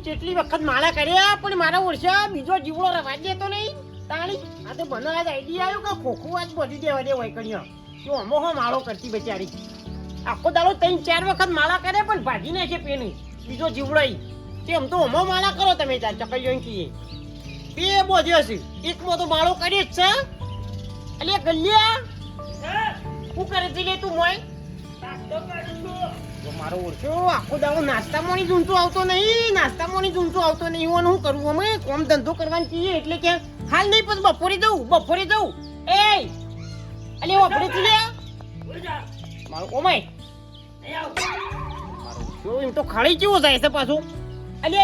કેટલી વખત માળા કર્યા પણ મારા ઓળશા બીજો જીવડો રવા દેતો નહીં તાણી. આ તો મને આજ આઈડિયા આવ્યો કે ખોખું આજ બધી દેવા દે હોય કણ્યો તો અમો હો માળો કરતી બચારી. આખો દાડો 3-4 વખત માળા કરે પણ ભાજી નાખે પેની બીજો જીવડો તેમ તો અમો માળા કરો તમે ચાર ચકલીઓ કીએ બે બોધ્યો છે એકમાં તો માળો કરી જ છે. અલે ગલ્યા શું કરે છે લે તું મોય? મારો ઓળખો આખો દાડો નાસ્તામાં ઝૂંચો આવતો નહીં હું શું કરું અમે કોમ ધંધો કરવાનું કહીએ એટલે કે હાલ નહીં પછી બપોરે જવું એ અલે વાપરે તું લે મારો ઓમાય મારો એમ તો ખાલી કેવો જાય છે પાછું. અલે એ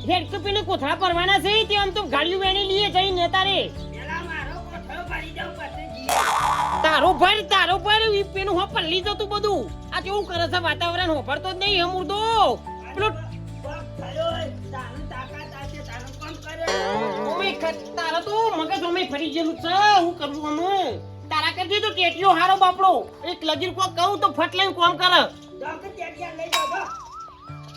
હેડ તો પેલે કોથળા પરવાના છે તે આમ તો ગાડીઓ વેણી લીએ જઈ ને તારે તારો ભર પેલું હો પલ્લી જતું બધું આ કેવું કરે છે વાતાવરણ હોભરતો જ નહીં હમુર તો પેલો તારા તો મગજ અમે ફરી ગયેલું છે હું કરું અમે તારા કરજે તો ટેટીઓ હારો બાપડો એક લગીર કો કહું તો ફટ લઈને કોમ કરે.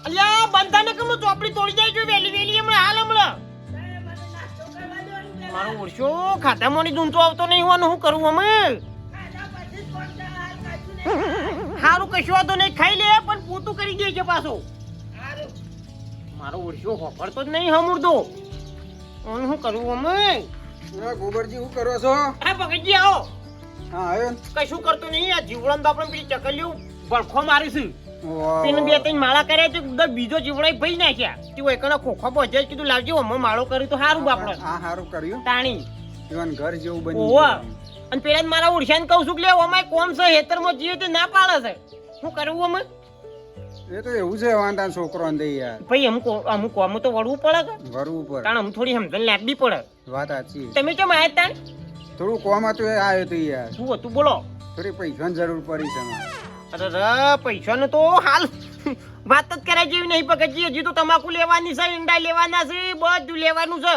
અલ્યા બંધાને કમનું ચોપડી તોડી જાય જો વેલી હમણાં મારો ઓરશો ખાતામાં ઝૂંચો આવતો નહીં હોવાનું શું કરું અમે? હારું કશું વાંધો નહીં ખાઈ લે પણ પોતું કરી દે છે પાછો. મારો ઓરશો હોફરતો જ નહીં હમુરદો શું કરું અમે? ગોબરજી શું કરો છો? હા પકડજી આવો. હા આવ્યો કશું કરતો નહીં આ જીવડન બાપડે પેલી ચકલ્યું ભડખો મારીશું પેલું 2-3 માળા કર્યા તો બીજો જીવડાઈ ભઈ નાખ્યા તું એકનો ખોખો પહોંચે કીધું લાવજો અમે માળો કર્યું તો સારું બાપડે. હા સારું કર્યું તાણી જીવન ઘર જેવું બન્યું. ઓવા અને પેલા મારા ઓળખાણ કહું છું કે લે અમાય કોમ છે હેતરમાં જીવે તે ના પાડે છે શું કરવું અમે? એ તો એવું છે વાંધા છોકરો ને દઈ યાર ભાઈ અમુક કોમ તો વળવું પડે કે વરવું પર કારણ અમુક થોડી સમજણ લાગવી પડે. વાત સાચી. તમે કેમ આયા તાણ? થોડું કોમ હતું એ આવ્યો તો યાર શું હતું બોલો? થોડી પૈસાની જરૂર પડી છે મારે. અરે પૈસાનો તો હાલ વાત જ કરાય જેવી નહીં પકડજી. હજી તો તમાકુ લેવાની છે ઈંડા લેવાના છે બધું લેવાનું છે.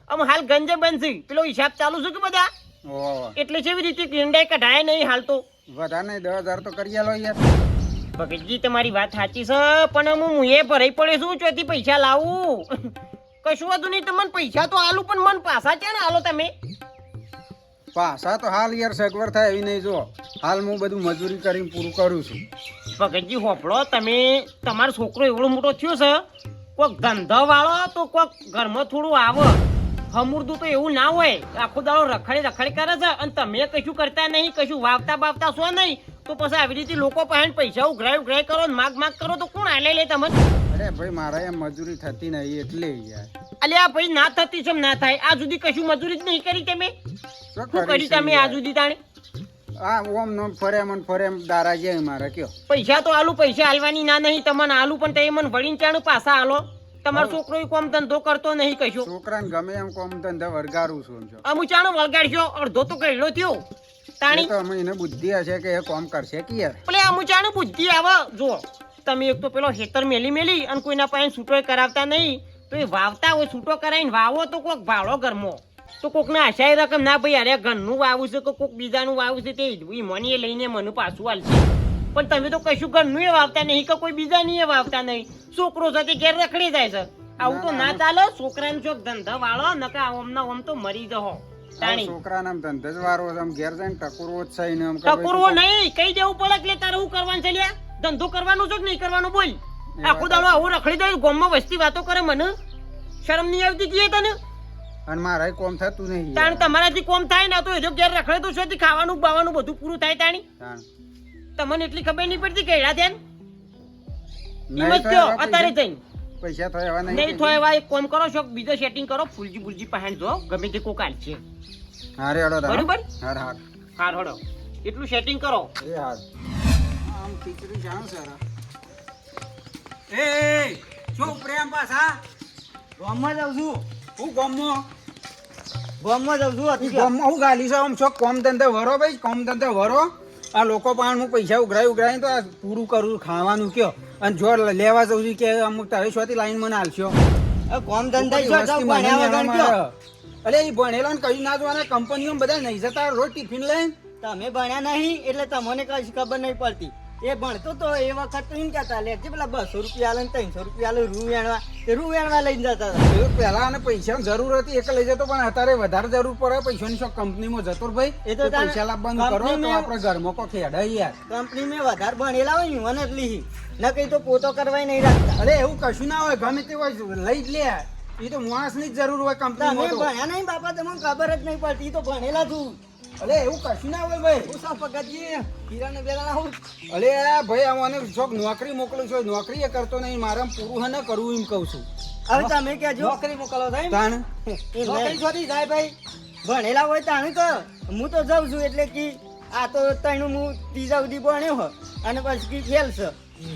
આમ હાલ ગંજે બંધ છે પેલો હિસાબ ચાલુ છે કે બધા ઓહ એટલે કેવી રીતે ઈંડા કઢાય નહીં હાલ તો વધારે નહીં 10,000 તો કરી આલો યાર. ભગતજી તમારી વાત સાચી છે પણ હું એ ભરાઈ પડે છું ચોથી પૈસા લાવું કશું વધુ નહીં તમને પૈસા તો આલું પણ મન પાછા છે ને આલો તમે પાછા તો હાલ યાર સગવડ થાય એવી નહીં. જો હાલ હું બધું મજૂરી કરીને પૂરું કરું છું. ભગતજી હોપડો તમે તમારો છોકરો એવડો મોટો થયો છે કોઈક ધંધા વાળો તો કોઈક ઘરમાં થોડું આવે હમુરદું તો એવું ના હોય આખો દાડો રખડે કરે છે અને તમે કશું કરતા નહીં કશું વાવતા છો નહીં તો પછી આવી રીતે લોકો પાસે પૈસા ઉઘરાય કરો માગ કરો તો કોણ આલે લે તમને? અરે ભાઈ મારા એમ મજૂરી થતી નહીં એટલે યાર. અલ્યા ભાઈ ના થતી છે ના થાય આ સુધી કશું મજૂરી જ નહીં કરી તમે? શું કરી તમે આ સુધી તાણે? આ ઓમ નો ફરે દારા જાય મારા કયો. પૈસા તો આલુ પૈસા આલવાની ના નહીં તમને આલુ પણ તમે મને વળીને ચાણું પાછા આલો. તમારો છોકરો કોમ ધંધો કરતો નહીં કશું. છોકરાને ગમે એમ કોમ ધંધા વળગારું છું. અમુ ચાણું વળગાડશો અડધો તો કઈડો થયો તાણી તો અમે એને બુદ્ધિ હશે કે એ કોમ કરશે કે યાર. એટલે અમુ ચાણું બુદ્ધિ આવે જો તમે એક તો પેલો ખેતર મેલી અને કોઈના પાસે છૂટો કરાવતા નહીં તો એ વાવતા હોય છૂટો કરાવીને વાવો તો કોક ભાડો ઘરમાં તો કોકને આશાય રકમ ના ભાઈ અરે ઘરનું વાવું છે કે કોક બીજાનું વાવું છે તે મોની લઈને મને પાછું હાલશે પણ તમે તો કશું ઘરનું એ વાવતા નહીં કે કોઈ બીજાની એ વાવતા નહીં છોકરો સાથે ઘેર રખડી જાય છે. આવું તો ના ચાલે. છોકરાને ચોક ધંધા વાળો નકા ઓમ તો મરી જહો તાણી. છોકરાને ધંધો જ વારો છે ઘેર જઈને ટકુરવો જ છે ને એમ ટકુરવો નહીં કઈ દેવું પડે એટલે તારે શું કરવાનું છે લ્યા? ધંધો કરવાનો છે કે નહીં કરવાનું બોલ? આખો દાડો આવું રખડી જાય ગામમાં વસ્તી વાતો કરે મને શરમ નહીં આવતી કે તને? અને મારા કોમ થતું નહીં તાણ તમારાથી કોમ થાય ને તો એ ઘેર રખડે તો શોથી ખાવાનું બાવાનું બધું પૂરું થાય તાણી. તમને એટલી ખબર નહીં પડતી કે એડા ધ્યાન હિંમત કયો અત્યારે જઈને પૈસા થયા નહીં થયા એક કામ કરો છો બીજો સેટિંગ કરો ફૂલજી પહેન જો ગમે તે કોક આલ છે. હા રે હડો બરોબર હાર હડો એટલું સેટિંગ કરો. એ હાર આમ ખીચડી જાણ સારા એ શું પ્રેમ પાછા ગામમાં જાઉં છું. હું ગામમાં જાઉં છું. ગામમાં હું ગાલી છે આમ છો કોમ ધંધા વરો ભાઈ કોમ ધંધા વરો. આ લોકો પાસે હું પૈસા ઉઘરાઈ તો આ પૂરું કરું ખાવાનું કયો અને જો લેવા જઉં છું કે અમુક તારે શોથી લાઈન મને હાલશો કોમ ધંધા અરે એ ભણેલા ને કઈ ના જોવાના કંપનીઓ બધા નહીં જતા રોજ ટિફિન લઈને. તમે ભણ્યા નહીં એટલે તમને કઈ ખબર નહીં પડતી. એ ભણતો તો એ વખત તો એમ કહેતા લે પેલા 200 રૂપિયા આલે ને 300 રૂપિયા આલે રૂ વેણવા તે રૂ વેણવા લઈને જતા હતા. એ પહેલા અને પૈસાની જરૂર હતી એટલે લઈ જતો, પણ અત્યારે વધારે જરૂર પડે પૈસાની. શું કંપનીમાં જતો રે ભાઈ, એ તો એ પૈસા લાવવાનું કરો તો કંપનીમાં- આપણે ઘરમાં કો ખેડાય યાર. કંપની મેં વધારે ભણેલા હોય ને મને જ લીધી ન કઈ તો પોતો કરવાય નહીં રાખતા. અરે એવું કશું ના હોય, ગમે તે હોય લઈ જ લે. એ તો માણસની જ જરૂર હોય તમે કંપનીમાં તો. ભણ્યા નહીં બાપા, તમને ખબર જ નહીં પડતી. ઈ તો ભણેલા છું. અરે એવું કશું ના હોય ભાઈ. હું સા પગતજી કિરાને બેરાના હું અરે આ ભાઈ આ મને ચોક નોકરી મોકલું છું, નોકરી એ કરતો નહીં, મારે પૂરું હે ને કરવું એમ કહું છું. હવે તમે કહેજો નોકરી મોકલો સાહેબ. તાણ નોકરી છોડી જાય ભાઈ, ભણેલા હોય તાણે તો હું તો જાઉં છું. એટલે કે આ તો તણું હું ત્રીજા સુધી ભણ્યો હો અને પછી ફેલ છે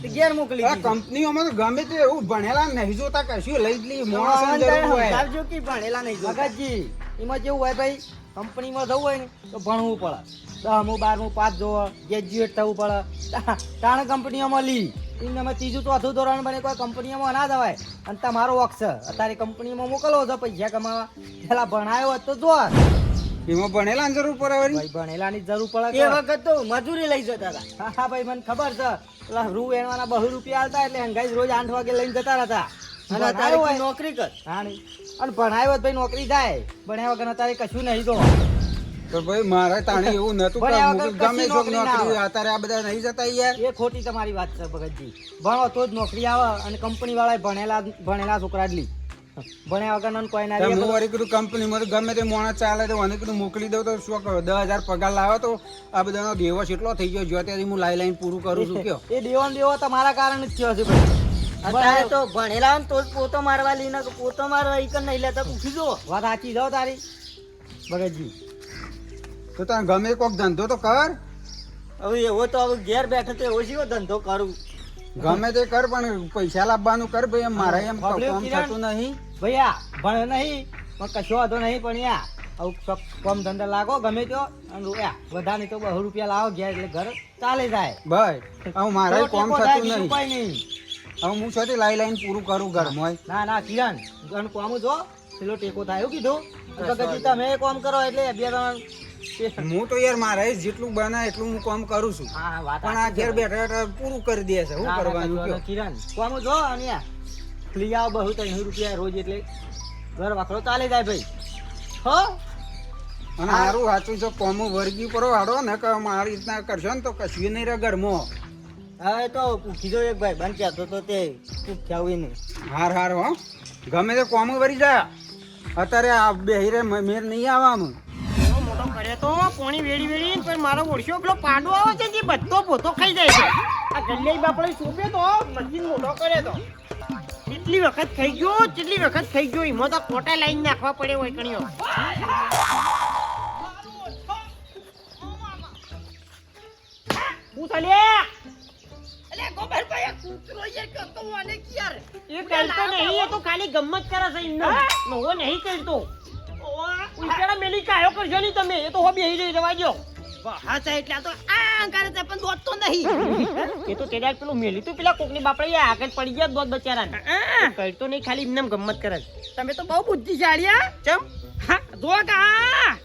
તે ઘેર મોકલી આ દીધું. કંપનીઓમાં તો ગમે તે એવું ભણેલા નહીં જોતા, કશું લઈ જ લે. માણસની જરૂર હોય. સમજાવજો કે ભણેલા નહીં જોતા. ભગતજી એમાં કેવું હોય ભાઈ, કંપનીમાં જવું હોય ને તો ભણવું પડે. 10મું 12મું પાસ જોવો, ગ્રેજ્યુએટ થવું પડે. તાણે કંપનીઓમાં લી એમને અમે ત્રીજું ચોથું ધોરણ બને કોઈ કંપનીઓમાં ના જવાય. અને તમારો વોક છે અત્યારે કંપનીમાં મોકલવો છો પૈસા કમાવા, પેલા ભણાયો હોત તો જો એમાં ભણેલા જરૂર પડે વળી. ભાઈ ભણેલાની જ જરૂર પડે એ કે. વખત તો મજૂરી લઈ જતા હતા. હા હા ભાઈ મને ખબર છે, પેલા રૂ એણવાના 200 રૂપિયા આવતા એટલે હંગાઈ રોજ 8 વાગે લઈને જતા હતા. અને અત્યારે કોઈ નોકરી કર. હા નહીં, અને ભણાયો હોત ભાઈ નોકરી જાય, ભણ્યા વગર અત્યારે કશું નહીં તો. તો ભાઈ મારે તાણે એવું નતું કે ભણ્યા વગર ગમે કશી ચોક નોકરી ના નોકરી. આવે. અત્યારે આ બધા નહીં જતા યાર. એ ખોટી તમારી વાત છે ભગતજી. ભણો તો જ નોકરી આવે, અને કંપની વાળા ભણેલા છોકરા જ લી. ભણ્યા વગર કોઈ ના તો લે. હું વળી કીધું કંપનીમાં તો ગમે તે માણસ ચાલે તો મને કીધું મોકલી દઉં તો શું કહો 10,000 પગાર લાવે તો આ બધાનો દેવો કેટલો થઈ ગયો જો ત્યાંથી હું લાઈન પૂરું કરું છું કયો. એ દેવો તમારા કારણે જ થયો છે ભાઈ. અત્યારે તો ભણેલા હોય ને તો જ પોતો મારવા લઈને પોતો મારવા ઈ કન નહીં લેતા. પૂછી જો વાત સાચી જાઓ તારી ભગતજી. તો તને ગમે કોક ધંધો તો કર, હવે એવો તો હવે ઘેર બેઠો તો એવો શીવો ધંધો કરું. ગમે તે કર, પણ પૈસા લાવવાનું કર ભાઈ. એમ મારે એમ બાબલ્યો કામ કિરણ. થતું નહીં. ભૈયા ભણે નહીં પણ કશો વાંધો નહીં, પણ યા આવું કમ ધંધા લાગો ગમે તો, અને વધારે નહીં તો 200 રૂપિયા લાવો ઘેર એટલે ઘર ચાલે જાય. ભાઈ હવે મારે થોડો કામ ટેકો થાય, થતું બીજું નહીં. કોઈ નહીં. હવે હું છોથી લાઈન પૂરું કરું ઘરમાં. ના ના કિરણ ગણ કોમ જો પેલો ટેકો થાય એવું કીધું. ભગતજી તમે કોમ કરો એટલે બે ત્રણ. હું તો યાર મારે જેટલું બને એટલું હું કામ કરું છું, હા વાત પણ આ ઘેર બેઠા બેઠા પૂરું કરી દે છે. શું કરવાનું કયો? કિરણ કોમ જો અને યા લઈ આવો 200-300 રૂપિયા રોજ એટલે ઘર વાખડો ચાલે જાય ભાઈ. હો અને સારું સાચું છે, કોમ વર્ગી પર હાડો ને કે મારી રીતના કરશો ને તો કશું નહીં રહે ઘરમાં. હવે તો પૂછી જો એક ભાઈ બન કહેતો તો તે પૂછ્યા નહીં. હાર હાર હો, ગમે તે કોમ વરી જા. અત્યારે આ બેહીરે મેર નહીં આવવાનું. એવો મોટો કરે તો પોણી વેડી વેડી પણ મારો ઓળશો પેલો પાડો આવે છે જે બધો પોતો ખાઈ જાય છે. આ ગલ્લે બાપડે સોંપે તો મશીન મોટો કરે તો કેટલી વખત ખાઈ ગયો, કેટલી વખત ખાઈ ગયો. એમાં તો કોટા લાઈન નાખવા પડે હોય કણીઓ. હું ચાલ્યા એ કરતો નહીં, એ તો ખાલી ગમ્મત કરે છે એમને. નવો નહીં કરતો. ઉલટાડા મેલી કાયો કરશો નહીં તમે, એ તો હો બેહી રહી રવા દો. એ તો તેડા પેલું મેલી તું પેલા કોકની બાપડે આગળ પડી ગયા દોત બચારાને. કરતો નહીં, ખાલી એમને ગમ્મત કરે છે. તમે તો બહુ બુદ્ધિશાળી ચમ જો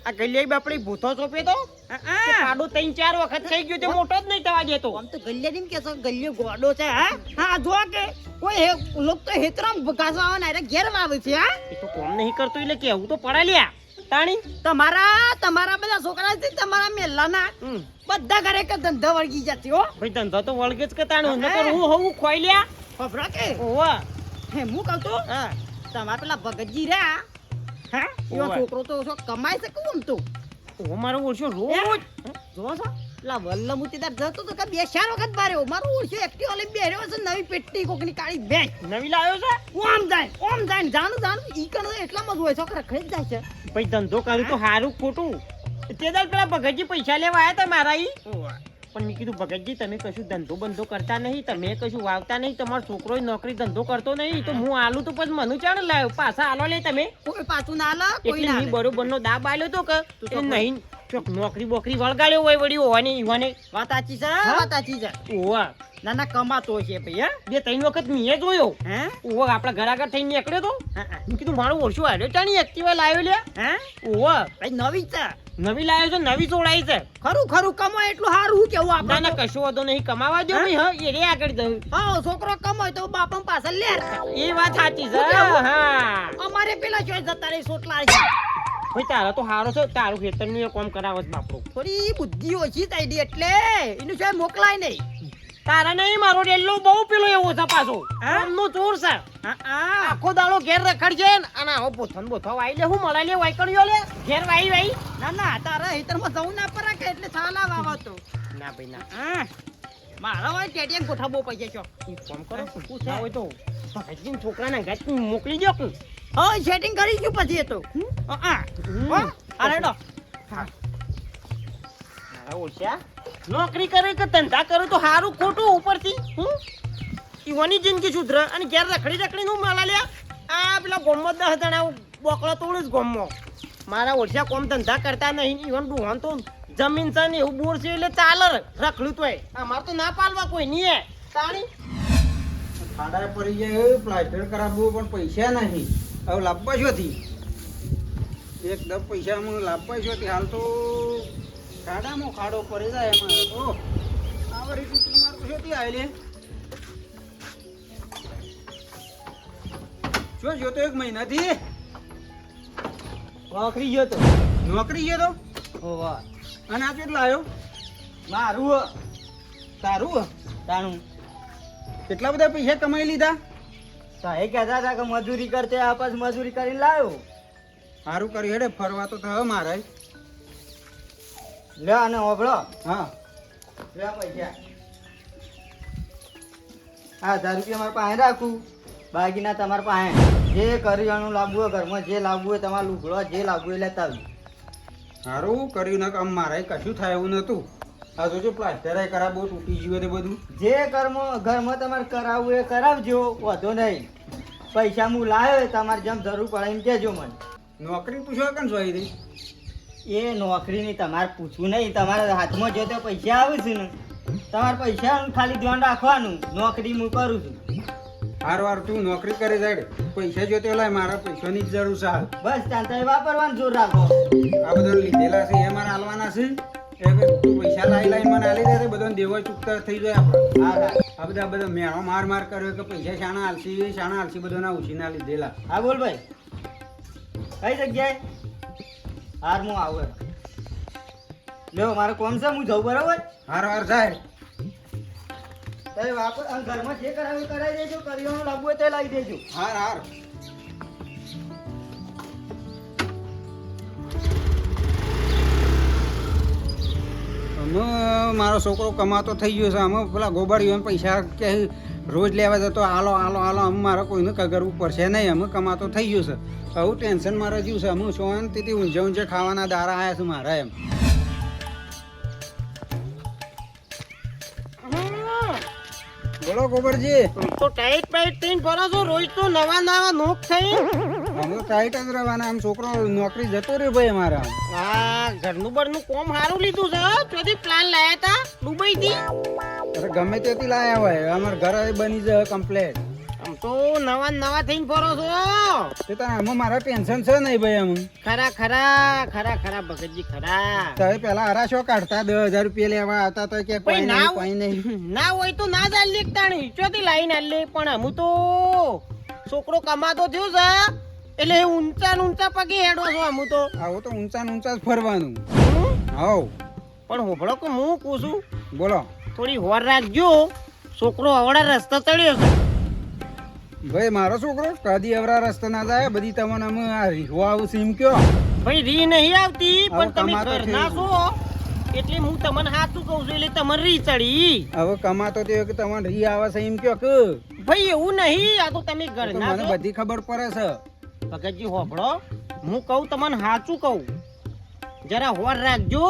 આ ગલ્લે બાપડે ભૂતો ચોપે તો કે પાડો 3-4 વખત થઈ ગયો તે મોટો જ નહીં થવા દેતો. આમ તો ગલ્લે કે છો ગલ્લે ગોડો છે હા હા જો કે કોઈ લોક તો હેતરામ ઘાસો આવે ને ઘેર આવે છે હા એ તો કોમ નહીં કરતો એટલે કેવું તો પડા લ્યા તાણી. તમારા બધા છોકરા છે તમારા મેલાના બધા ઘરે કે ધંધા વળગી જતી હો ભાઈ ધંધો તો વળગે જ કે તાણું નકર હું હોવું ખોઈ લ્યા. ખબરા કે ઓવા હે હું કહું છું હા તમારા પેલા ભગતજી રહ્યા હા એવો ઓવે. છોકરો તો શું કમાય છે કેમ તો ઓ મારો ઓળશો રોજ જો છો પેલા વલ્લમુતીદાર જતો તો કે 2-4 વખત બાર્યો મારો ઓળશો એક્ટિવ ઓલી બેર્યો છે નવી પેટની કોકની કાળી બેંક નવી લાવ્યો છે. ઓમ જાય જાણું ઈ કણ એટલામાં જ હોય છોકરા ખરીદ જાય છે ભાઈ ધંધો કર્યું તો સારું ખોટું તે દાડ પેલા ભગતજી પૈસા લેવા આવ્યા હતા મારા ઈ. પણ મેં કીધું ભગતજી તમે કશું ધંધો બંધો કરતા નહીં, તમે કશું વાવતા નહીં, તમારો છોકરો નોકરી ધંધો કરતો નહીં તો હું આલું તો પછી મનુ ચાણ લાવ્યો પાછા આલો લે તમે. કોઈ પાછું ના લા કોઈ એટલે ના મેં લે. બરોબર નો દાબ આલ્યો તો કે એ નહીં ચોક નોકરી બોકરી વળગાડ્યો હોય વળી હોવાની ઈવાને. વાત સાચી છે વાત સાચી છે ઓવા ના ના કમાતો છે ભાઈ હા 2-3 વખત મેં જોયો. હે ઓવા આપણા ઘર આગળ થઈને નીકળ્યો તો મેં કીધું મારું ઓળશું આવ્યો ચાણી એક્ટિવા લાવ્યો લે. હે ઓવા ભાઈ નવી છે નવી લાવ્યો છો નવી ચોડાઈ છે ખરું ખરું કમાય એટલું સારું હું કેવું ના આપણે ના કશું વાંધો નહીં કમાવા દો ભાઈ હા એ રે આગળ જવું હા છોકરો કમાય તો બાપા પાછળ લે એ વાત સાચી છે શું કેવું? હા અમારે પેલા ચોઈ જતા રહી સોટલા છે ભાઈ તારા તો હારો છે તારું ખેતરનું એ કામ કરાવે છે બાપરો થોડી બુદ્ધિ ઓછી થઈ ગઈ એટલે એનું ચોઈ મોકલાય નહીં તારા નહીં મારો ડેલ્લો બહુ પેલો એવો છે પાછો હા? આમનો ચોર છે આખો દાડો ઘેર રખડજે ને અને આવો પોથન બોથો વાઈ લે હું મળે લે વાઈકણ્યો લે ઘેર વાઈ વાઈ ના ના તારા હિતરમાં જવું ના પડે કે એટલે સાલા વાવા તો ના ભાઈ ના હા મારા હોય ટેટિયા ગોઠા બહુ પૈસા છો ઈ કામ કરો પૂછા હોય તો ભગતજી છોકરાને ગાત મોકલી દો કે હા સેટિંગ કરી ગયું પછી એ તો હા અરે ડો મારા ઓછા નોકરી કરે કે ધંધા કરે તો સારું ખોટું ઉપરથી ઈવાની જિંદગી સુધરે અને ઘેર રખડી રખડીને હું મળા લ્યા આ પેલા ગોમમાં 10 જણા બોકડા તોડું જ ગોમમાં મારા ઓછા કોમ ધંધા કરતા નહીં ઈવન ડુહાન તો જમીન છે ને એવું બોર છે એટલે ચાલે રખડું તોય અમારે તો ના પાલવા કોઈ નહીં હે તાણી ખાડા પડી જાય પ્લાસ્ટર કરાવવું પણ પૈસા નહીં હવે લાવવા છોથી એકદમ પૈસામાં લાવવા છોથી હાલ તો ખાડામાં ખાડો પડી જાય એમાં તો આ રીતે મારું છોથી આવેલી જો જોતો 1 મહિનાથી નોકરી ગયો તો નોકરી ગયો તો ઓ વાહ અને આ કેટલા આવ્યો મારું તારું તાણું કેટલા બધા પૈસા કમાઈ લીધા સાહેબ કહેતા હતા કે મજૂરી કરતે આ પાછ મજૂરી કરીને લાવ્યો સારું કર્યું હેડે ફરવા તો થયો મારે લે અને ઓભળો હા લે પૈસા 1000 રૂપિયા મારા પાસે રાખું બાકીના તમારા પાસે જે કરિયાણું લાવવું હોય ઘરમાં જે લાવવું હોય તમારે લુગડો જે લાવવું હોય લેતા આવજો સારું કર્યું ને આમ મારે કશું થાય એવું નતું આ જોજો પ્લાસ્ટર કરાવવું તૂટી ગયું તે બધું જે ઘરમાં તમારે કરાવવું એ કરાવજો વાંધો નહીં પૈસા હું લાવ્યો તમારે જેમ જરૂર પડે એમ કહેજો મને નોકરી પૂછવા કેમ જોઈ રહી એ નોકરીની તમારે પૂછવું નહીં તમારા હાથમાં જો તો પૈસા આવે છે ને તમારે પૈસાનું ખાલી ધ્યાન રાખવાનું નોકરી હું કરું છું હાર વાર તું નોકરી કરે જાય પૈસા જોતે લાય મારા પૈસાની જ જરૂર છે હાલ. બસ ત્યાં વાપરવાનું જોર રાખો આ બધા લીધેલા છે એ મારે હાલવાના છે એ કે તું પૈસા લાઈ મને હાલી દે બધાને દેવા ચૂકતા થઈ જાય આપણે હા હા આ બધા મેળો માર કર્યો કે પૈસા શાણા હાલસી બધાના ઉછીના લીધેલા હા બોલ ભાઈ કઈ જગ્યાએ હાર હું આવું લ્યો મારે કોમ છે હું જઉં બરાબર હાર વાર જાય તમે વાપર અને ઘરમાં જે કરાવ્યું કરાવી દેજો કરિયાણું લાવવું હોય તે લાવી દેજો હાર હાર અમે મારો છોકરો કમાતો થઈ ગયો છે અમે પેલા ગોબડીઓને પૈસા કે રોજ લેવા જતો હાલો અમે મારે કોઈને કગરવું પડશે નહીં અમે કમાતો થઈ ગયો છે આવું ટેન્શન મારે જ્યું છે અમે શાંતિથી ઊંઝે ખાવાના દારા આવ્યા છે મારા એમ બોલો ગોબરજી તો ટાઈટ પાઈટ થઈને ફરો છો રોજ તો નવા નોક થઈ અમે તો ટાઈટ જ રહેવાના આમ છોકરો નોકરી જતો રહ્યો ભાઈ અમારા આ ઘરનું બરનું કોમ સારું લીધું છે ચોથી પ્લાન લાયા તા દુબઈ થી અરે ગમે તેથી લાયા હોય અમારા ઘર બની જાય કમ્પ્લેટ આમ તો નવા થઈને ફરો છો તે તારે આમાં મારા ટેન્શન છે નહીં ભાઈ અમે ખરા ભગતજી ખરા તમે પેલા હરા શો કાઢતા 10,000 રૂપિયા લેવા આવતા તો કે ભાઈ કોઈ નહીં ના હોય તો ના ચાલ લેખતાણી ચોથી લાઈન આલે પણ અમુ તો છોકરો કમાતો થયો છે એટલે ઊંચા પગે હેડો છો અમુ તો આવો તો ઊંચા ને ઊંચા જ ફરવાનું હાવ પણ હોભળો કે હું કહું છું બોલો થોડી હોર રાખજો છોકરો અવળા રસ્તા ચડ્યો છે ભાઈ મારો છોકરો કદી અવરા રસ્તા ના જાય બધી તમને અમે આ રીહવા આવું છે એમ કયો ભાઈ રી નહીં આવતી હવે પણ તમે કમાતો ઘરના છો એટલે હું તમને સાચું કહું છું એટલે તમારે રી ચડી હવે કમાતો તે કે તમને રી આવે છે એમ કયો કે ભાઈ એવું નહીં આ તો તમે તો ઘરના મને છો બધી ખબર પડે છે ભગતજી હોભળો હું કહું તમને સાચું કહું જરા હોર રાખજો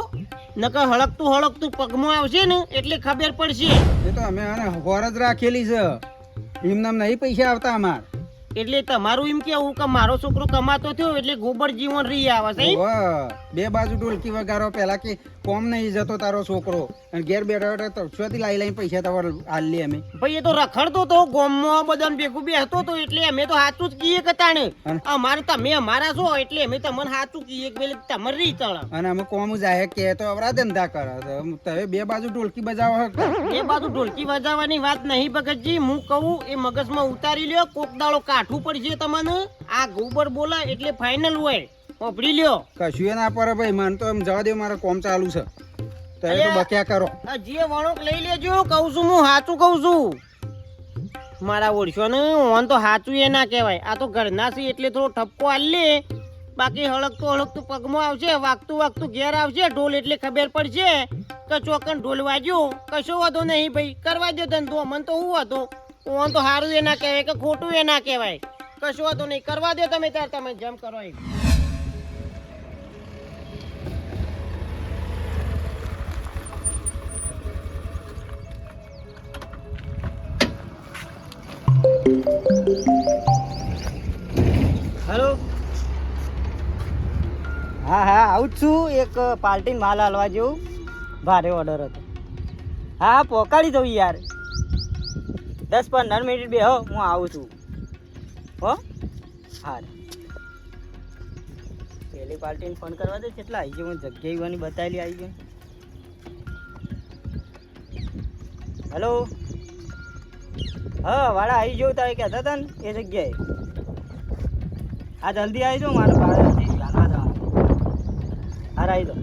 નકર હળકતું પગમાં આવશે ને એટલે ખબર પડશે એ તો અમે આને હોર જ રાખેલી છે એમ નામ નહીં પૈસા આવતા અમાર એટલે તમારું એમ કેવું કે મારો છોકરો કમાતો થયો એટલે ગોબર જીવન રહી આવે છે એમ? ઓવે, બે બાજુ ઢોલકી વગાડો પેલા કે કોમ નહીં જતો તારો છોકરો અને ઘેર બેઠો તો છોથી લાઈ પૈસા તમારે આલી અમે ભાઈ એ તો રખડતો તો ગોમમાં બધાને ભેગું બેસતો તો એટલે અમે તો સાચું જ કહીએ કે તાણે અમારે તમે અમારા છો એટલે અમે તમને સાચું કહીએ કે પેલે તમારે રહી ચડે અને અમે કોમ જાય કે તો અવરા ધંધા કરે છે. તમે બે બાજુ ઢોલકી બજાવો છો. એ બાજુ ઢોલકી વજાવવાની વાત નહીં ભગતજી, હું કહું એ મગજમાં ઉતારી લ્યો, કોક દાડો કાઠું પડશે તમને. આ ગોબર બોલા એટલે ફાઇનલ હોય, વાપરી લ્યો. કશું ના પડે ભાઈ, મને તો એમ જવા દે, મારે કોમ ચાલુ છે. તમે તો બક્યા કરો. આ જે વણોક લઈ લેજો, કહું છું હું સાચું કહું છું. મારા ઓળશો ને ઓન તો સાચું એ ના કહેવાય. આ તો ઘરના છે એટલે થોડો ઠપકો આલી લે, બાકી હળકતું પગમાં આવશે, વાગતું ઘેર આવશે ઢોલ એટલે ખબર પડશે કે ચોકન ઢોલ વાગ્યો. કશો વાંધો નહીં ભાઈ, કરવા દો ધંધો. મને તો હું હતો ઓન તો સારું એ ના કહેવાય કે ખોટું એ ના કહેવાય. કશો વાંધો નહીં, કરવા દો તમે તાર, તમે જેમ કરો એ. હેલો, હા હા આવું જ છું. એક પાર્ટી માલ હાલવા જેવું ભારે ઓર્ડર હતો. હા પહોંચાડી દઉં યાર, 10-15 મિનિટ બેહો, હું આવું છું. હો હા, પેલી પાર્ટીને ફોન કરવા દે. કેટલા આવી ગયો, જગ્યા એવાની બતાવેલી આવી ગઈ. હેલો, હા વાળા આવી જવું તારે કહેતા હતા ને એ જગ્યાએ. હા જલ્દી આવી જાઓ, મારે ભાડે જાણવા જવાનું. હા આવી જાઓ.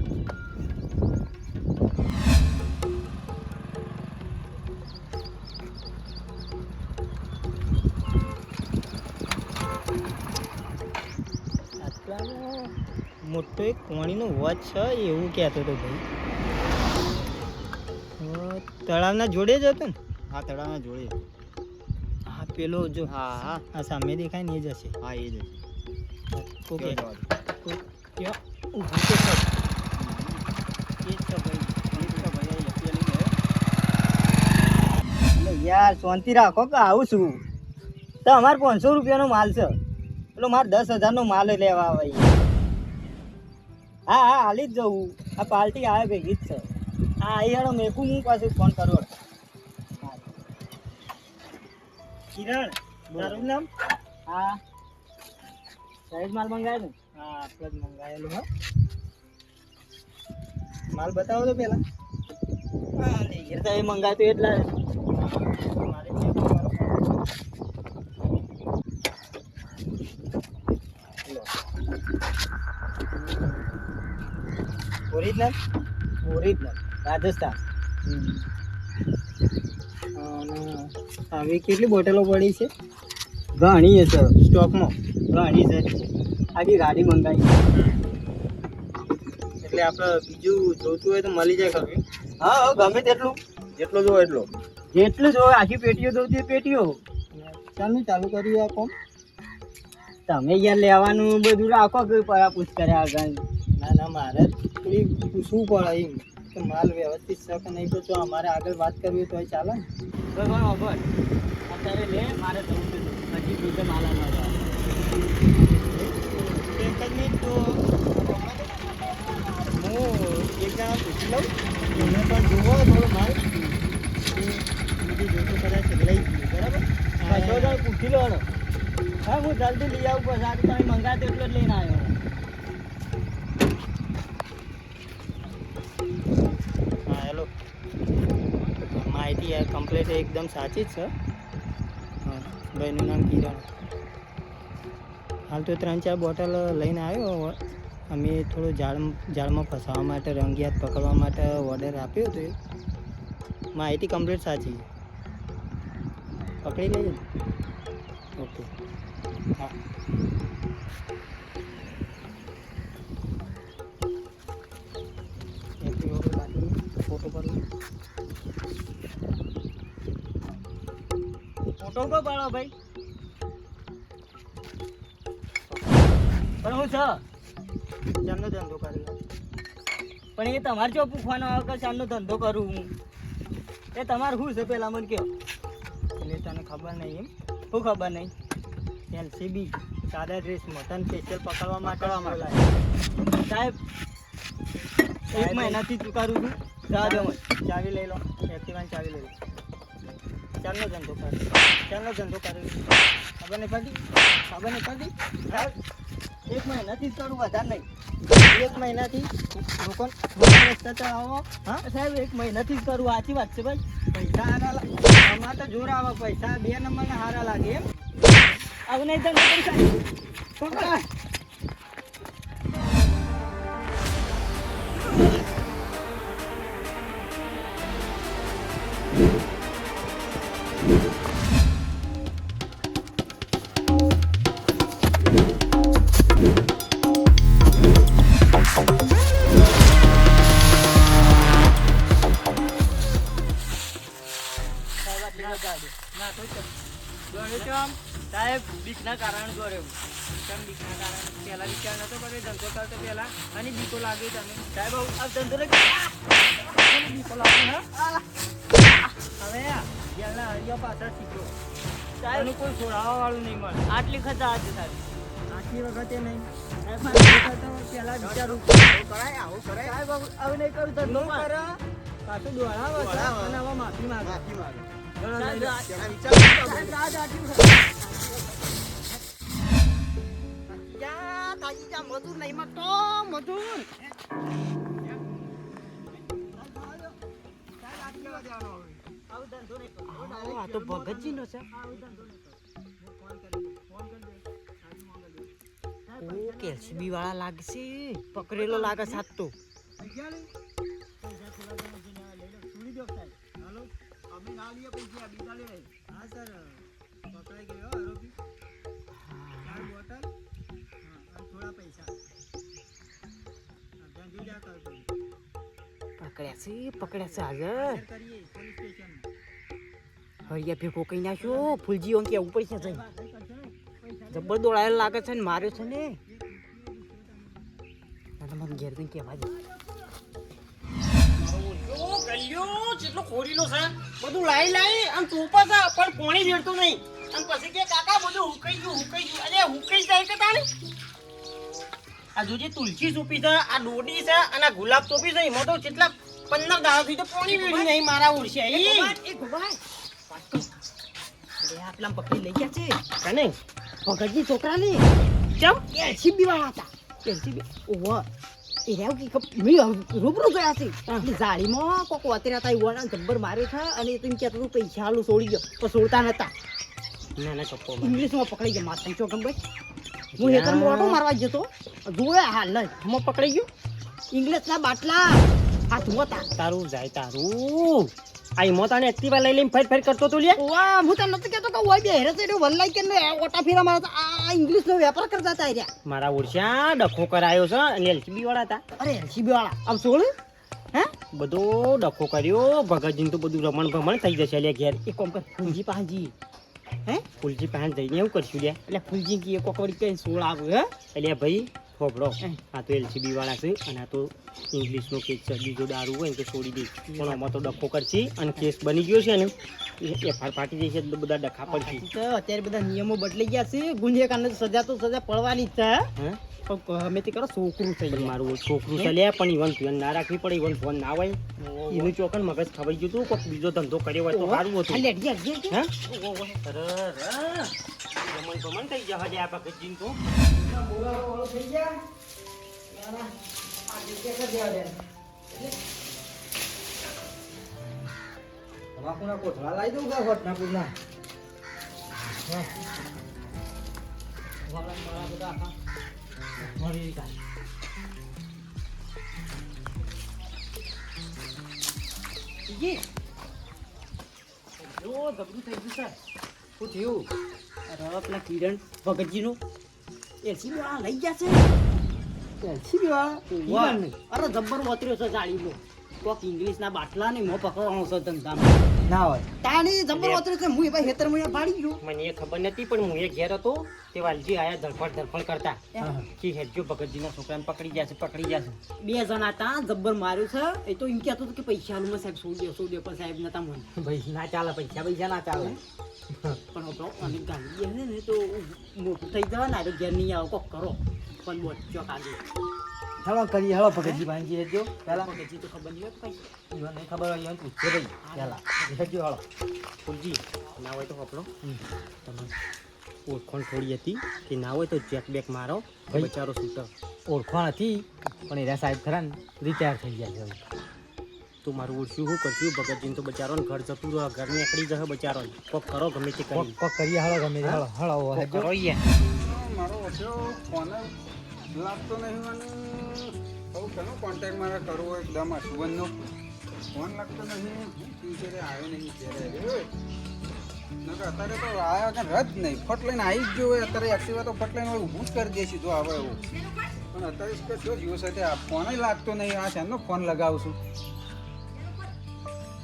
આટલામાં મોટો એક પાણીનો વોચ છે એવું કહેતો હતો ભાઈ. તળાવના જોડે જ હતો ને? હા તળાવના જોડે. હા પેલો જો, હા હા આ સામે દેખાય ને એ જ હશે. હા એ જ ઓકે જવા દો. ક્યાં ઊભું તો છે. એ જ છે ભાઈ. એટલે યાર શાંતિ રાખો કે આવું છું તો અમારે 500 રૂપિયાનો માલ છે, એટલે મારે 10,000નો માલ લેવા આવે. હા હા હાલી જ જવું. આ પાર્ટી આવે ભેગી જ છે. હા એ હેડો મેકું, હું પાછું ફોન કરો. કિરણ તારું નામ? હા સાઈઝ માલ મંગાવેલું? હા આપણે જ મંગાવેલું. હા માલ બતાવો તો પેલા. હા નહીં તો એ મંગાવ્યું એટલા મારે ઓરિજિનલ રાજસ્થાન. અને આવી કેટલી બોટલો પડી છે? ઘણી છે સ્ટોકમાં, ઘણી છે. આખી ગાડી મંગાવી. એટલે આપણે બીજું જોતું હોય તો મળી જાય ખબર? હા ગમે તેટલું, જેટલો જોવો એટલો. જેટલું જો આખી પેટીઓ જોતી પેટીઓ. ચાલુ કર્યું આ કોમ. તમે યાર લેવાનું બધું રાખો કે પરાપૂછ કર્યા આગળ. ના ના મારે થોડી પૂછવું પડે એમ કે માલ વ્યવસ્થિત છે કે નહીં, તો અમારે આગળ વાત કરવી હોય તો ચાલે ને. બરાબર અત્યારે લે, મારે જવું છે હજી બીજે માલ આવવા જવાનું. એક જ મિનિટ તો હું એક જણા પૂછી લઉં, એમને પણ જુઓ થોડો માલ. બીજું જોતું કદાચ લઈ ગયું બરાબર. કશો જણ પૂછી લો ને. હા હું જલ્દી લઈ આવું, પછી આજે તમે મંગાતો એટલો જ લઈને આવ્યો. હા હેલો, માહિતી કમ્પ્લીટ એકદમ સાચી જ છે. હા ભાઈનું નામ કિરણ. હાલ તો 3-4 બોટલ લઈને આવ્યો. અમે થોડું ઝાડમાં ફસાવવા માટે, રંગિયાત પકડવા માટે ઓર્ડર આપ્યો હતો. માહિતી કમ્પ્લીટ સાચી, પકડી લઈએ. ઓકે હા. ફોટો કરું. ફોટો કો પાડો ભાઈ. પણ હું છે ચાનો ધંધો કરી લો. પણ એ તમારે જો પૂછવાનો આવે કે શાનો ધંધો કરું હું, એ તમારે શું છે પેલા મને કહો. એટલે તને ખબર નહીં એમ? શું ખબર નહીં? એલસીબી સાદા ડ્રેસમાં તને સ્પેશિયલ પકડવા માટે સાહેબ એક મહિનાથી ચૂકારું છું જા દો મને ચાવી લઈ લો એક્ટિવાની ચાવી લઈ લો ચાલનો ધંધો કરે ખબર નહીં પડી સાહેબ એક મહિનાથી જ કરું વધારે નહીં એક મહિનાથી લોકો રસ્તા ચલાવો હા સાહેબ એક મહિનાથી જ કરું સાચી વાત છે ભાઈ પૈસા હારા આમાં તો જોર આવે પૈસા 2 નંબરના હારા લાગે એમ આવું નહીં ધંધો કરી સાહેબ પકડ સાહેબ બીકના કારણે દોડ્યો કેમ બીકના કારણે પહેલા વિચાર નતો કર્યો ધંધો કરતો પહેલા અને બીકો લાગે તમે સાહેબ આ ધંધો બીકો લાગે હા હવે પહેલા હરિયા પાછળ શીખો સાહેબ કોઈ છોડાવવા વાળું નહીં મળે આટલી ખતા હતી સાહેબ આટલી વખતે નહીં સાહેબ પહેલા વિચારું કરાય આવું કરાય સાહેબ હવે નહીં કરું ધંધો કરે પાછું દોડાવો અને હવે માફી માગે મજૂર નહીં મળતો મજૂર આ તો ભગતજી નો છે ઓ કેલસીબી વાળા લાગશે પકડેલો લાગે સાત તો પકડ્યા છે હાજર હરિયા ભેગો કઈ નાખ્યો ફૂલજી ઓમ કે ઉપર છે જબર દોડાયેલો લાગે છે ને માર્યો છે ને મને ઘેર જઈને કહેવા દે જેટલો ખોરીલો છે બધું લાઈ આમ ચોપા છે પણ પાણી વેડતો નહીં અને પછી કે કાકા બધું હુકાઈ ગયું અરે હુકાઈ જાય કે તાણે આ જોજે તુલસી ચોપી છે આ ડોડી છે અને આ ગુલાબ ચોપી છે એમાં તો કેટલા 15 દાડાથી તો પાણી વેડી નહીં મારા ઓળશે આટલા પકડી લઈ ગયા છે કને ભગતજી છોકરા ને ચમ એલસીબી વાળા હતા એલસીબી ઓહો એ રહ્યું કે રૂબરૂ ગયા છે એટલે જાળીમાં કોક વાતર્યા હતા યુવાના જબ્બર માર્યો છે અને એ તો એમ કહેતો હતો પૈસા હાલું છોડી ગયો પણ છોડતા નતા ના કપ્પો ઇંગ્લિશમાં પકડી ગયા માથા ચોકમ ભાઈ હું હેતરમાં ઓટો મારવા જતો જોયા હાલ નહીં હું પકડાઈ ગયો ઇંગ્લિશના બાટલા આ ધોતા તારું જાય તારું આ મોતાને એક્ટિવા લઈ લઈને ફેર કરતો તો લ્યા વાહ હું તને નથી કહેતો કે ઓય બે હેરે છે વલ્લાઈ કે ઓટા ફેરા મારતા આ ઇંગ્લિશનો વેપાર કરતા હતા રહ્યા મારા ઓળશ્યા ડખો કરાયો છે અને એલસીબી વાળા હતા અરે એલસીબી વાળા આમ સોળ હે બધો ડખો કર્યો ભગતજીને તો બધું રમણ ભમણ થઈ જશે લે ઘેર એક કામ કર ફૂલજી પાજી હે ફૂલજી પાસે જઈને એવું કરશું લે એટલે ફૂલજી કી એક વખત કઈ સોળ આવે હે એટલે ભાઈ થોભડો આ તો એલસીબી વાળા છે અને આ તો ઇંગ્લિશનો કેસ છે બીજો દારૂ હોય ને તો છોડી દઈશ પણ આમાં તો ડખો કરશે અને કેસ બની ગયો છે ને એફઆર ફાટી જશે તો બધા ડખા પડશે અત્યારે બધા નિયમો બદલાઈ ગયા છે ગુનેગારને સજા તો સજા પડવાની જ છે પણ અમે તે કરો છોકરું થઈ પણ મારું છોકરું છે લે પણ ઈવન ફોન ના રાખવી પડે ઈવન ફોન ના હોય એનું ચોકન મગજ ખવાઈ ગયું તું કોઈક બીજો ધંધો કર્યો હોય તો સારું હતું ખાલી અડજી હે રમણ ભમણ થઈ જવા દે આ ભગતજી તો તમાકુના કોથળા લાવી દઉં કે વટનાપુરના શું થયું અરે પેલા કિરણ ભગતજીનું એલસીબી વાળા લઈ ગયા છે એલસીબી વાળા અરે જબ્બર વતર્યો છે ગાડીમાં કોક ઇંગ્લિશના બાટલા ને મો પકડવાનો છે ધંધામાં ના હોય તાણી જબર ઓતરે છે હું એ ભાઈ હેતર માં ભાડી ગયો મને એ ખબર નથી પણ હું એ ઘેર હતો તે વાલજી આયા ધરફડ કરતા કે હેડજો ભગતજીના છોકરાને પકડી જશે બે જણા હતા જબ્બર માર્યું છે એ તો એમ કહેતો હતો કે પૈસા આલું માં સાહેબ છોડી દો પણ સાહેબ નતા મને ભાઈ ના ચાલે પૈસા ના ચાલે પણ આપણો અને ગાંધી હે ને તો મોટું થઈ જવા ને ઘેર નહીં આવો કોક કરો પણ બોલ ચોક આગળ હેલો કરીએ હેલો ભગતજી ભાઈ હેજો પેલા ભગતજી તો ખબર નહીં હોય કઈ ઈવન નહીં ખબર હોય ઈવન પૂછશે ભાઈ પેલા હેજો હેલો ફૂલજી ના હોય તો હપલો તમે ઓળખણ થોડી હતી કે ના હોય તો ચેક બેક મારો ભાઈ. બચારો છૂટો ઓળખાણ હતી પણ એરા સાહેબ ખરા ને રિટાયર થઈ ગયા છે હવે. તું મારું ઓળખ્યું શું કરશું ભગતજીને તો બચારો ને ઘર જતું રહ્યો ઘર નીકળી જશે બચારો કોક કરો ગમે તે કરી કોક કરીએ હેલો ગમે તે, હેલો હેલો કોક હેજો કરો યાર. મારો ઓછો ફોન લાગતો નહીં મને બહુ ઘણો કોન્ટેક્ટ મારે કરવો એકદમ સુગંધનો ફોન લાગતો નહીં ટીચરે આવ્યો નહીં ત્યારે નકર અત્યારે તો આવ્યા કે રદ નહીં ફટ લઈને આવી જ ગયો હોય અત્યારે એક્ટિવા તો ફટ લઈને ઊભું જ કરી દે સીધો આવે એવું પણ અત્યારે શું જીવો સાથે આ ફોન લાગતો નહીં આ શેનો ફોન લગાવશું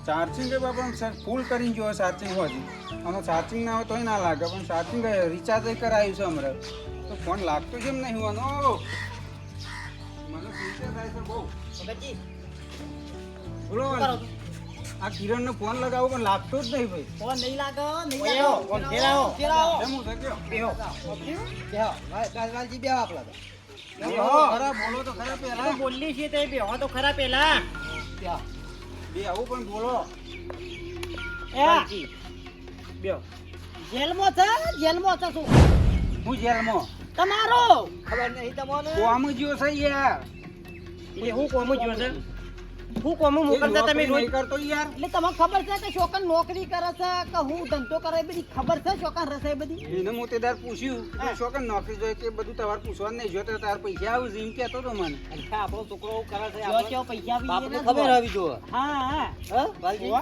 ચાર્જિંગ એ બાપા ફૂલ કરીને જોયો ચાર્જિંગ હોય આમાં ચાર્જિંગ ના હોય તોય ના લાગે પણ ચાર્જિંગ રિચાર્જ કરાવ્યું છે હમણાં તો ફોન લાગતો કેમ નહીં હોવાનો મને ચિંતા થાય છે બહુ ભગતજી બોલો આ કિરણનો ફોન લગાવો પણ લાગતો જ નહીં ભાઈ ફોન નહીં લાગે નહીં ઓય આવો, ફોન ફેરાવો. કેમ હું થયો વાલજી બે આપલા ખરા બોલો તો ખરા તો પેલા બોલી છે તે બેહો તો ખરા પેલા બે આવું પણ બોલો વાલજી, બેહો. જેલમાં છે જેલમાં છે શું હું જેલમાં તમારો ખબર નહીં તમને કોમ જ્યો છે યાર એટલે હું કોમું જોઉં છે હું કોમું મોકલતા તમે રોજ નહીં કરતો યાર એટલે તમને ખબર છે કે શોકન નોકરી કરે છે કે હું ધંધો કરે એ બધી ખબર છે શોકન રસે એ બધી એને મોટેદાર પૂછ્યું શું કે નોકરી જોઈએ કે બધું તમારે પૂછવાનું નહીં જોતો તાર પૈસા આવું છે એમ કહેતો હતો મને આપણો છોકરો કરે છે જો જો પૈસા બી બાપને એને ખબર જો. આવી જો હા હા હા વાલજી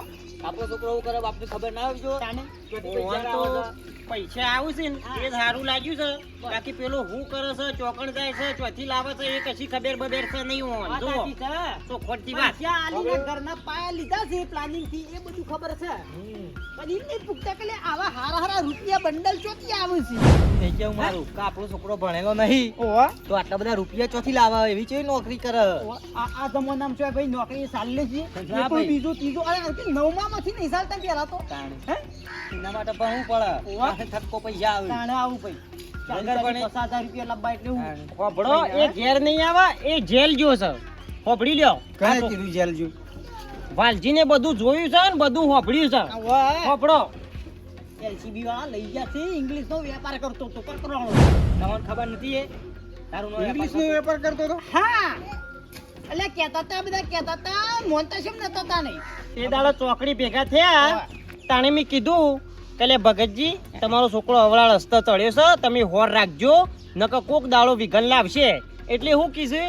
આપણો છોકરો એવું કરે બાપને ખબર ના આવી જો તાને ઓવાન તો પૈસા આવું છે ને એ સારું લાગ્યું છે બાકી પેલો હું કરે છે ચોકણ જાય છે ચોથી લાવે છે એ કશી ખબર બબેર છે નહીં હોવાનું. વાત જુઓ સાચી છે તો ખોટી વાત પૈસા આલીને ઘરના પાયા લીધા છે પ્લાનિંગ થી એ બધું ખબર છે પણ એમને પૂછતા કે લે આવા હારા હારા રૂપિયા બંડલ ચોથી આવે છે થઈ ગયું મારું કે આપણો છોકરો ભણેલો નહીં ઓવા તો આટલા બધા રૂપિયા ચોથી લાવે એવી કેવી નોકરી કરે આ જમાનામાં છે ભાઈ નોકરી ચાલે છે ના એ પણ ભાઈ. બીજું ત્રીજું અરે નવમા માંથી નહીં ચાલતા પેલા તો હે એના માટે ભણવું પડે ઓવા. પાસે થક્કો પૈસા આવે તાણે આવું ભાઈ વગર ભણે. 50,000 રૂપિયા લંબાઈ એટલે હું હોભળો એ ઘેર નહીં આવે એ જેલ જો છે હોભળી લ્યો કને કીધું જેલ જો વાલજીને બધું જોયું છે ને બધું હોભળ્યું છે હોભળો એલસીબી વાળા લઈ ગયા છે ઇંગ્લિશ નો વેપાર કરતો તો કકરાળો તમને ખબર નથી એ તારું નો ઇંગ્લિશ નો વેપાર કરતો હતો હા એટલે કહેતા હતા બધા કહેતા હતા મોનતા શેમ નતા તા નહીં એ દાડો ચોકડી ભેગા થયા તાણે મેં કીધું કે લે ભગતજી તમારો છોકરો અવળા રસ્તો ચડ્યો છે તમે હોર રાખજો નકર કોક દાડો વિઘન લાવશે એટલે હું કીધું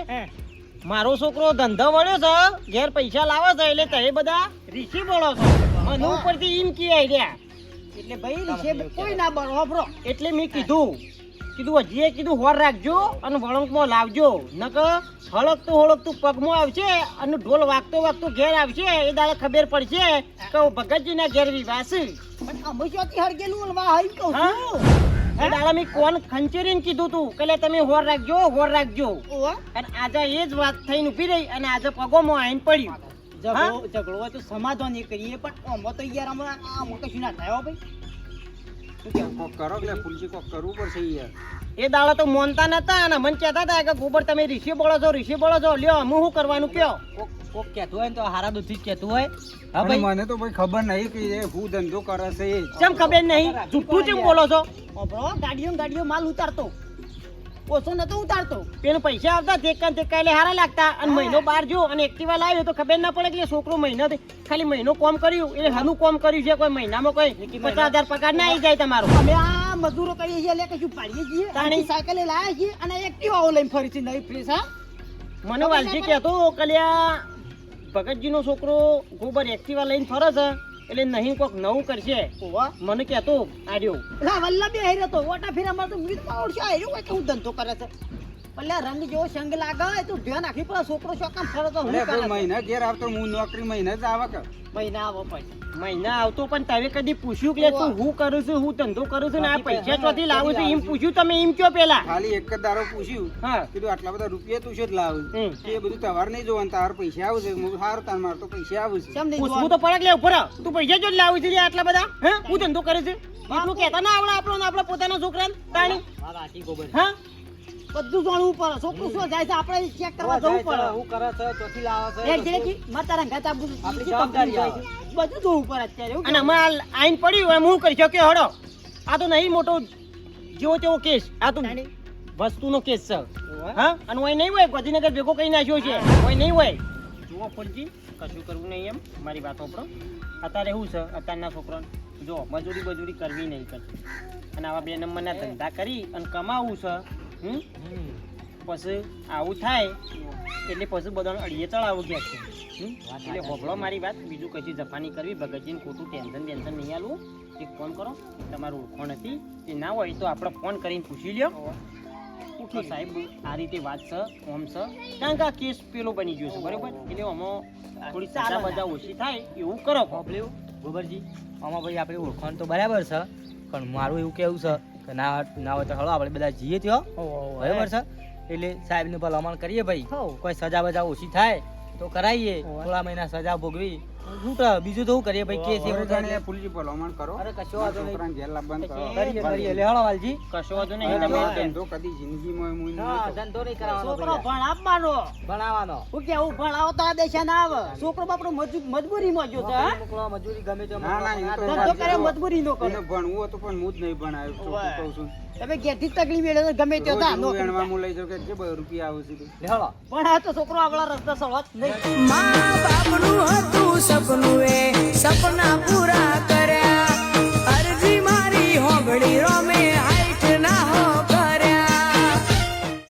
મારો છોકરો ધંધો વળ્યો છે ઘેર પૈસા લાવે છે એટલે તમે બધા રીસી બોલો છો મને ઉપરથી એમ કી આઈડિયા એટલે ભાઈ રીશે કોઈ ના બરો વાપરો એટલે મેં કીધું હજી કીધું હોર રાખજો અને વળંકમાં લાવજો નકર હળકતું પગમાં આવશે અને ઢોલ વાગતો ઘેર આવશે એ દાડે ખબર પડશે કે ભગતજીના ઘેર વિવાસ પણ અમે ચોથી હળગેલું ઓલવા હાઈ કહું હા? છું એ દાડે મેં કોણ ખંચેરીને કીધું તું કે લે તમે હોર રાખજો ઓવા અને આજે એ જ વાત થઈને ઊભી રહી અને આજે પગોમાં આવીને પડ્યું ઝઘડો હોય તો સમાધાન એ કરીએ પણ આમાં તો યાર અમે આમાં કશું ના થાય હો ભાઈ કોક કરો કે ફૂલજી કોક કરવું પડશે યાર એ દાડા તો મોનતા નતા અને મને કહેતા હતા કે ગોબર તમે રીસી બોલો છો લ્યો અમે શું કરવાનું કયો કોક કહેતું હોય ને તો હારા દૂધથી જ કહેતું હોય હા અને ભાઈ મને તો ભાઈ ખબર નહીં કે એ હું ધંધો કરે છે એ કેમ ખબર નહીં જુઠ્ઠું કેમ બોલો છો બરો ગાડીઓ માલ ઉતારતો ઓછો નતો ઉતારતો પેલું પૈસા આવતા ટેકા એટલે હારા લાગતા અને મહિનો બહાર જો અને એક્ટિવા લાવ્યો તો ખબર ના પડે કે છોકરો મહિનો કોમ કર્યું એટલે હનું કોમ કર્યું છે કોઈ મહિનામાં કોઈ 50,000 પગાર ના આવી જાય તમારો અમે આ મજૂરો કરીએ છીએ એટલે કશું પાડીએ છીએ તાણી. સાયકલે લાયા છીએ અને એક્ટિવાઓ લઈને ફરી છે નવી ફ્રેશ હા મને વાલજી કહેતો કલ્યા ભગતજીનો છોકરો ગોબર એક્ટિવા લઈને ફરે છે એટલે નહીં કોક નવું કરશે ઓવા મને કહેતો આર્યો ના વલ્લા બે હેર્યો તો ઓટા ફેરા માં તો મીત માં ઓળખ્યો હેર્યો હોય કે હું ધંધો કરે છે એટલે રંગ જેવો સંગ લાગે તું ધ્યાન રાખી પડે છોકરો શોકામ ફરે તો હું અરે ભાઈ કરે મહિના ઘેર આવતો હું નોકરી મહિને જ આવે કે મહિના આવો પછી મહિના આવતો પણ તમે કદી પૂછ્યું કે તું હું કરું છું હું ધંધો કરું છું ને આ પૈસા ચોથી લાવું છું એમ પૂછ્યું તમે એમ કયો પેલા ખાલી એક જ દારો પૂછ્યું હા કીધું આટલા બધા રૂપિયા તું શું જ લાવું હમ. એ બધું તમારે નહીં જોવાનું તાર પૈસા આવશે હું સારું તાર મારે તો પૈસા આવશે કેમ નહીં પૂછવું તો પડે કે લે ઉપર આવ. તું પૈસા જો લાવું છે આટલા બધા હે હું ધંધો કરે છે એટલું કહેતા ના આવડે આપણો ને આપણા પોતાના છોકરાને તાણી હા બધું જાણવું પડે છોકરું શું જાય છે આપણે ચેક કરવા જવું પડે હું કરે છે ચોથી લાવે એક જણે કી માતા રંગાત આપું છું. આપણી શું જવાબદારી કંપની જાય છે? બધું જોવું પડે અત્યારે એવું અને અમાર આઈન પડ્યું એમ હું કરી શક્યો હડો આ તો નહીં મોટો જેવો તેવો કેસ આ તો તાણી. વસ્તુનો કેસ છે હા અને ઓય નહીં હોય ગાંધીનગર ભેગો કરી નાખ્યો છે ઓય નહીં હોય જુઓ ફોનજી કશું કરવું નહીં એમ મારી વાત સાંભળો અત્યારે શું છે અત્યારના છોકરાને જો મજૂરી કરવી નહીં કરતી અને આવા 2 નંબરના ધંધા કરી અને કમાવું છે પછી આવું થાય એટલે પછી બધાને અડીએ ચડાવવું ગયા છે એટલે હોભળો મારી વાત બીજું કશી જફાની કરવી ભગતજીને ખોટું ટેન્શન નહીં આલવું એક ફોન કરો તમારું ઓળખણ હતી એ ના હોય તો આપણે ફોન કરીને પૂછી લ્યો કે સાહેબ આ રીતે વાત છે ઓમ છે કારણ કે આ કેસ પેલો બની ગયો છે બરોબર એટલે આમાં થોડી સારા બધા ઓછી થાય એવું કરો સાંભળ્યું ગોબરજી આમાં ભાઈ આપણી ઓળખાણ તો બરાબર છે પણ મારું એવું કેવું છે કે ના હોય તો હળો આપણે બધા જઈએ ત્યો બરાબર છે એટલે સાહેબને ભલામણ કરીએ ભાઈ કોઈ સજા બજા ઓછી થાય તો કરાવીએ થોડા મહિના સજા ભોગવી બીજું તો શું કરીએ ભાઈ કેસ એવું થાય પુલજી ભલામણ કરો અરે કશો વાંધો નહીં. છોકરાને ઘેર લાવવાનું કરો કરીએ એટલે હળો વાલજી કશો વાંધો અને નહીં તમે આ ધંધો કદી જિંદગીમાં હું નહીં હા કરતો. ધંધો નહીં કરાવવાનો છોકરો ભૈયા. ભણ આપવાનો ભણાવવાનો હું કેવું ભણાવો તો આ દેશા ના આવે છોકરો બાપરો મજબૂરીમાં ગયો છે હા? મોકલો, મજૂરી ગમે તે ના, ના, એ તો ધંધો સાચી કરે જો. મજબૂરી નો કરે એને ભણવું હતું પણ હું જ નહીં ભણાવ્યો ચોખ્ખું કહું છું તમે ઘેરથી જ તકલીફ મેળવે તો ગમે તે રોજ થાય, હું નોકરી વેણવા થાય. હું લઈ જાઉં કે જે 2 રૂપિયા આવશે તો. લે હળો પણ આ તો છોકરો આપણા રસ્તા સળવા જ નહીં મા બાપનું હતું સપનું એ સપના પૂરા